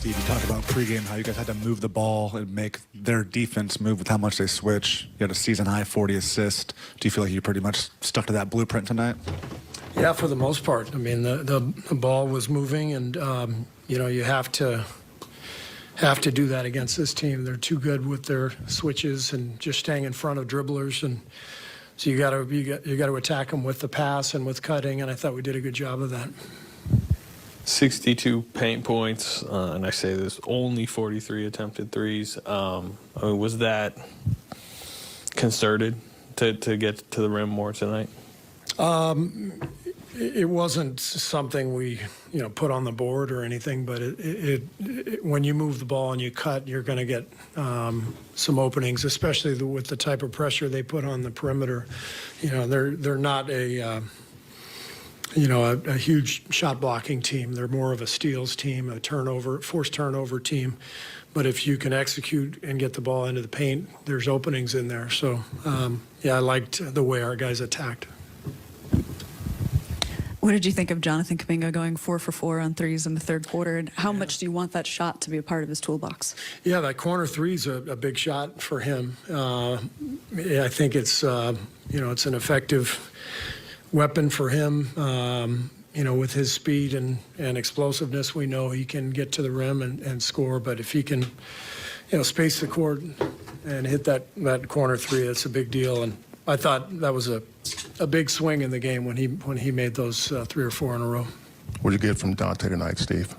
Steve, you talked about pregame how you guys had to move the ball and make their defense move with how much they switch. You had a season-high 40 assists. Do you feel like you pretty much stuck to that blueprint tonight? Yeah, for the most part. I mean, the ball was moving, and you have to do that against this team. They're too good with their switches and just staying in front of dribblers, and so you got to attack them with the pass and with cutting. And I thought we did a good job of that. 62 paint points, and I say this, only 43 attempted threes. I mean, was that concerted to get to the rim more tonight? It wasn't something we put on the board or anything, but when you move the ball and you cut, you're going to get some openings, especially with the type of pressure they put on the perimeter. They're not a huge shot blocking team. They're more of a steals team, a forced turnover team. But if you can execute and get the ball into the paint, there's openings in there. So I liked the way our guys attacked. What did you think of Jonathan Kuminga going 4 for 4 on threes in the third quarter? And how much do you want that shot to be a part of his toolbox? Yeah, that corner three is a big shot for him. I think it's it's an effective weapon for him. With his speed and explosiveness, we know he can get to the rim and score. But if he can, space the court and hit that corner three, that's a big deal. And I thought that was a big swing in the game when he made those 3 or 4 in a row. What did you get from Dante tonight, Steve?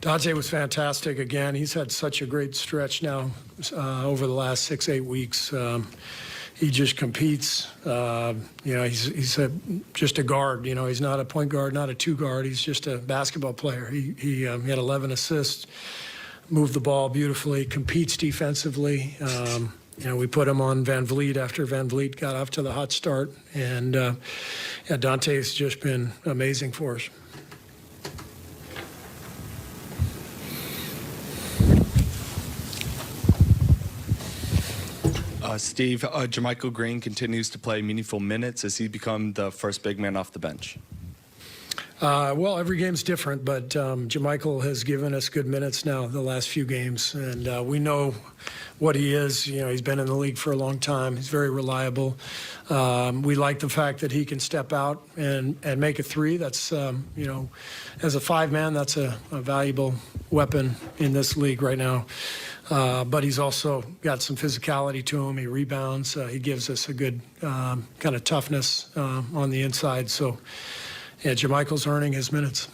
Dante was fantastic again. He's had such a great stretch now over the last 6-8 weeks. He just competes. He's just a guard. He's not a point guard, not a two guard. He's just a basketball player. He had 11 assists, moved the ball beautifully, competes defensively. We put him on Van Vliet after Van Vliet got off to the hot start. And Dante's just been amazing for us. Steve, JaMychal Green continues to play meaningful minutes. Has he become the first big man off the bench? Well, every game's different, but JaMychal has given us good minutes now the last few games, and we know what he is. He's been in the league for a long time. He's very reliable. We like the fact that he can step out and make a three. That's, as a five-man, that's a valuable weapon in this league right now. But he's also got some physicality to him. He rebounds. He gives us a good kind of toughness on the inside. So, yeah, JaMychal's earning his minutes.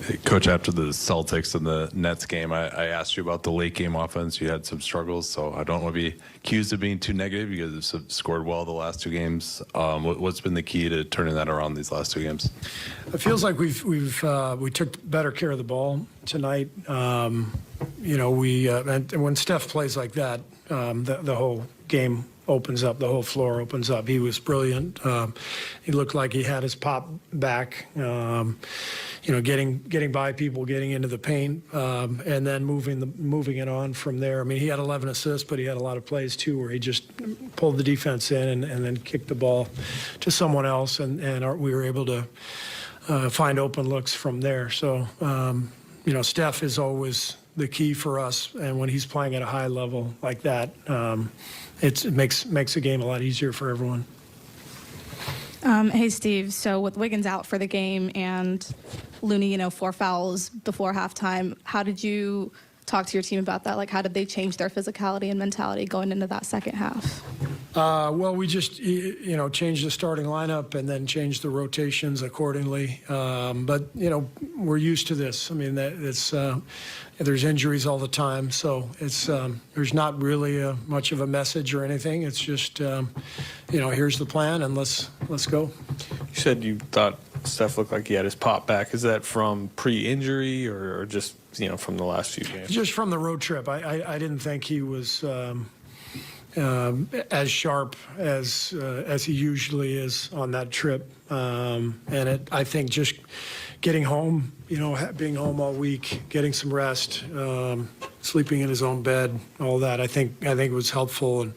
Hey, Coach, after the Celtics and the Nets game, I asked you about the late game offense. You had some struggles, so I don't want to be accused of being too negative. You guys have scored well the last 2 games. What's been the key to turning that around these last 2 games? It feels like we took better care of the ball tonight. And when Steph plays like that, the whole game opens up, the whole floor opens up. He was brilliant. He looked like he had his pop back. Getting by people, getting into the paint, and then moving it on from there. I mean, he had 11 assists, but he had a lot of plays too where he just pulled the defense in and then kicked the ball to someone else, and we were able to find open looks from there. So, Steph is always the key for us, and when he's playing at a high level like that, it makes the game a lot easier for everyone. Hey, Steve. So with Wiggins out for the game and Looney, 4 fouls before halftime, how did you talk to your team about that? Like, how did they change their physicality and mentality going into that second half? Well, we just, changed the starting lineup and then changed the rotations accordingly. But, we're used to this. I mean, there's injuries all the time, so there's not really much of a message or anything. It's just, here's the plan and let's go. You said you thought Steph looked like he had his pop back. Is that from pre-injury or just, from the last few games? Just from the road trip. I didn't think he was as sharp as he usually is on that trip. I think just getting home, being home all week, getting some rest, sleeping in his own bed, all that, I think was helpful.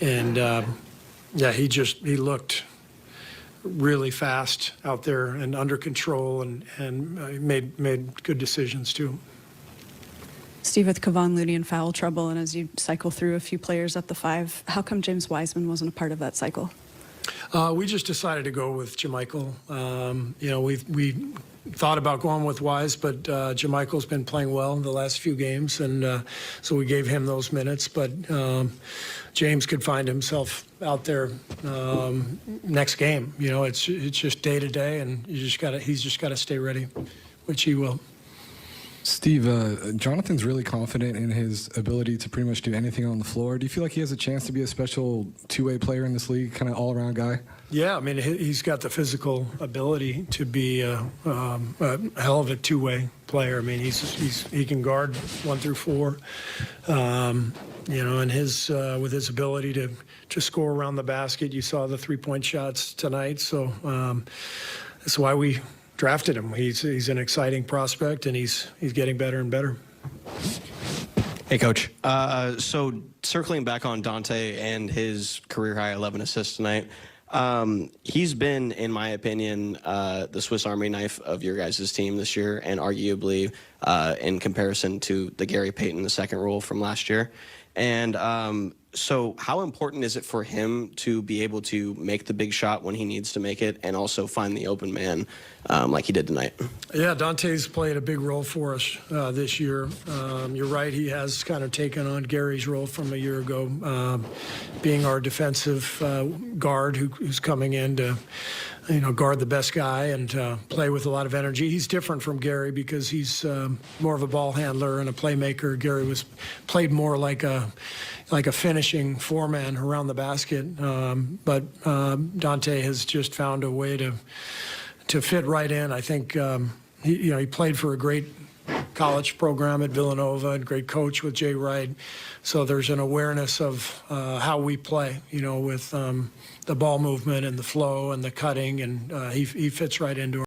He looked really fast out there and under control, and made good decisions too. Steve, with Kevon Looney in foul trouble, and as you cycle through a few players at the 5, how come James Wiseman wasn't a part of that cycle? We just decided to go with JaMychal. We thought about going with Wise, but JaMychal's been playing well in the last few games, and so we gave him those minutes. But James could find himself out there next game. It's just day to day, and he's just got to stay ready, which he will. Steve, Jonathan's really confident in his ability to pretty much do anything on the floor. Do you feel like he has a chance to be a special two-way player in this league, kind of all-around guy? Yeah, I mean, he's got the physical ability to be a hell of a two-way player. I mean, he can guard 1 through 4, and with his ability to score around the basket. You saw the three-point shots tonight, so that's why we drafted him. He's an exciting prospect, and he's getting better and better. Hey, Coach. So circling back on Dante and his career-high 11 assists tonight, he's been, in my opinion, the Swiss Army knife of your guys' team this year, and arguably in comparison to the Gary Payton, the second role from last year. And so how important is it for him to be able to make the big shot when he needs to make it and also find the open man like he did tonight? Yeah, Dante's played a big role for us this year. You're right, he has kind of taken on Gary's role from a year ago, being our defensive guard who's coming in to guard the best guy and play with a lot of energy. He's different from Gary because he's more of a ball handler and a playmaker. Gary played more like a finishing four-man around the basket, but Dante has just found a way to fit right in. I think he played for a great college program at Villanova, and great coach with Jay Wright. So there's an awareness of how we play, with the ball movement and the flow and the cutting, and he fits right into